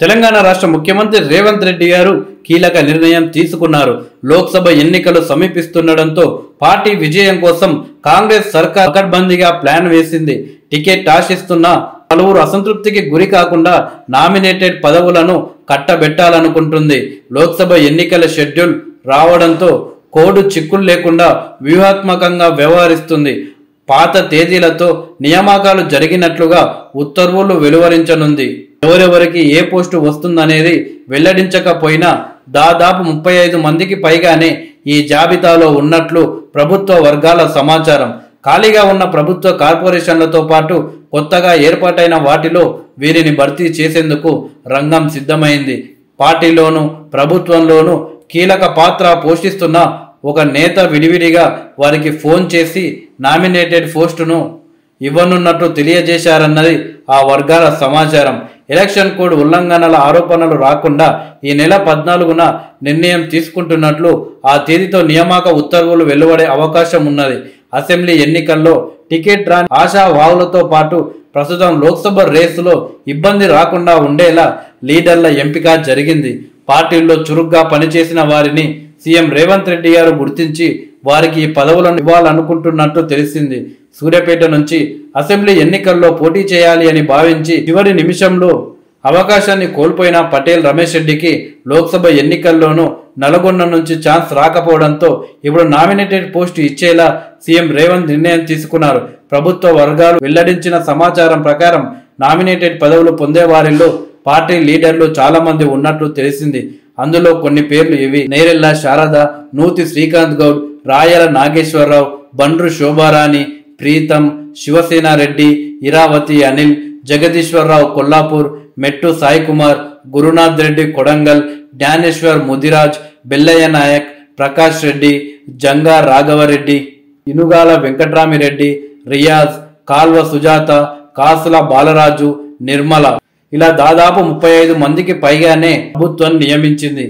తెలంగాణ రాష్ట్ర ముఖ్యమంత్రి రేవంత్ రెడ్డి గారు కీలక నిర్ణయం తీసుకున్నారు. లోక్సభ ఎన్నికలు సమీపిస్తుండటంతో పార్టీ విజయం కోసం కాంగ్రెస్ సర్కార్ పకడ్బందీగా ప్లాన్ వేసింది. టికెట్ ఆశిస్తున్న పలువురు అసంతృప్తికి గురి కాకుండా నామినేటెడ్ పదవులను కట్టబెట్టాలనుకుంటుంది. లోక్సభ ఎన్నికల షెడ్యూల్ రావడంతో కోడ్ చిక్కులు లేకుండా వ్యూహాత్మకంగా వ్యవహరిస్తుంది. పాత తేదీలతో నియామకాలు జరిగినట్లుగా ఉత్తర్వులు వెలువరించనుంది. ఎవరెవరికి ఏ పోస్టు వస్తుందనేది వెల్లడించకపోయినా దాదాపు 35 మందికి పైగానే ఈ జాబితాలో ఉన్నట్లు ప్రభుత్వ వర్గాల సమాచారం. ఖాళీగా ఉన్న ప్రభుత్వ కార్పొరేషన్లతో పాటు కొత్తగా ఏర్పాటైన వాటిలో వీరిని భర్తీ చేసేందుకు రంగం సిద్ధమైంది. పార్టీలోనూ ప్రభుత్వంలోనూ కీలక పాత్ర పోషిస్తున్న ఒక నేత విడివిడిగా వారికి ఫోన్ చేసి నామినేటెడ్ పోస్టును ఇవ్వనున్నట్టు తెలియజేశారన్నది ఆ వర్గాల సమాచారం. ఎలక్షన్ కోడ్ ఉల్లంఘనల ఆరోపణలు రాకుండా ఈ నెల 14న నిర్ణయం తీసుకుంటున్నట్లు ఆ తేదీతో నియామక ఉత్తర్వులు వెలువడే అవకాశం ఉన్నది. అసెంబ్లీ ఎన్నికల్లో టికెట్ రాని ఆశావాహులతో పాటు ప్రస్తుతం లోక్సభ రేసులో ఇబ్బంది రాకుండా ఉండేలా లీడర్ల ఎంపిక జరిగింది. పార్టీల్లో చురుగ్గా పనిచేసిన వారిని సీఎం రేవంత్ రెడ్డి గారు గుర్తించి వారికి ఈ పదవులను ఇవ్వాలనుకుంటున్నట్టు తెలిసింది. సూర్యాపేట నుంచి అసెంబ్లీ ఎన్నికల్లో పోటీ చేయాలి అని భావించి చివరి నిమిషంలో అవకాశాన్ని కోల్పోయిన పటేల్ రమేష్ రెడ్డికి లోక్సభ ఎన్నికల్లోనూ నల్గొండ నుంచి ఛాన్స్ రాకపోవడంతో ఇప్పుడు నామినేటెడ్ పోస్టు ఇచ్చేలా సీఎం రేవంత్ నిర్ణయం తీసుకున్నారు. ప్రభుత్వ వర్గాలు వెల్లడించిన సమాచారం ప్రకారం నామినేటెడ్ పదవులు పొందే వారిలో పార్టీ లీడర్లు చాలా మంది ఉన్నట్లు తెలిసింది. అందులో కొన్ని పేర్లు ఇవి: నేరెళ్ల శారద, నూతి శ్రీకాంత్ గౌడ్, రాయల నాగేశ్వరరావు, బండ్రు శోభారాణి, ప్రీతం, శివసేనారెడ్డి, ఇరావతి అనిల్, జగదీశ్వరరావు కొల్లాపూర్, మెట్టు సాయి కుమార్, గురునాథ్ రెడ్డి కొడంగల్, జ్ఞానేశ్వర్ ముదిరాజ్, బెల్లయ్య నాయక్, ప్రకాష్ రెడ్డి, జంగా రాఘవరెడ్డి, ఇనుగాల వెంకట్రామిరెడ్డి, రియాజ్, కాల్వ సుజాత, కాసుల బాలరాజు, నిర్మల ఇలా దాదాపు 35 మందికి పైగానే ప్రభుత్వం నియమించింది.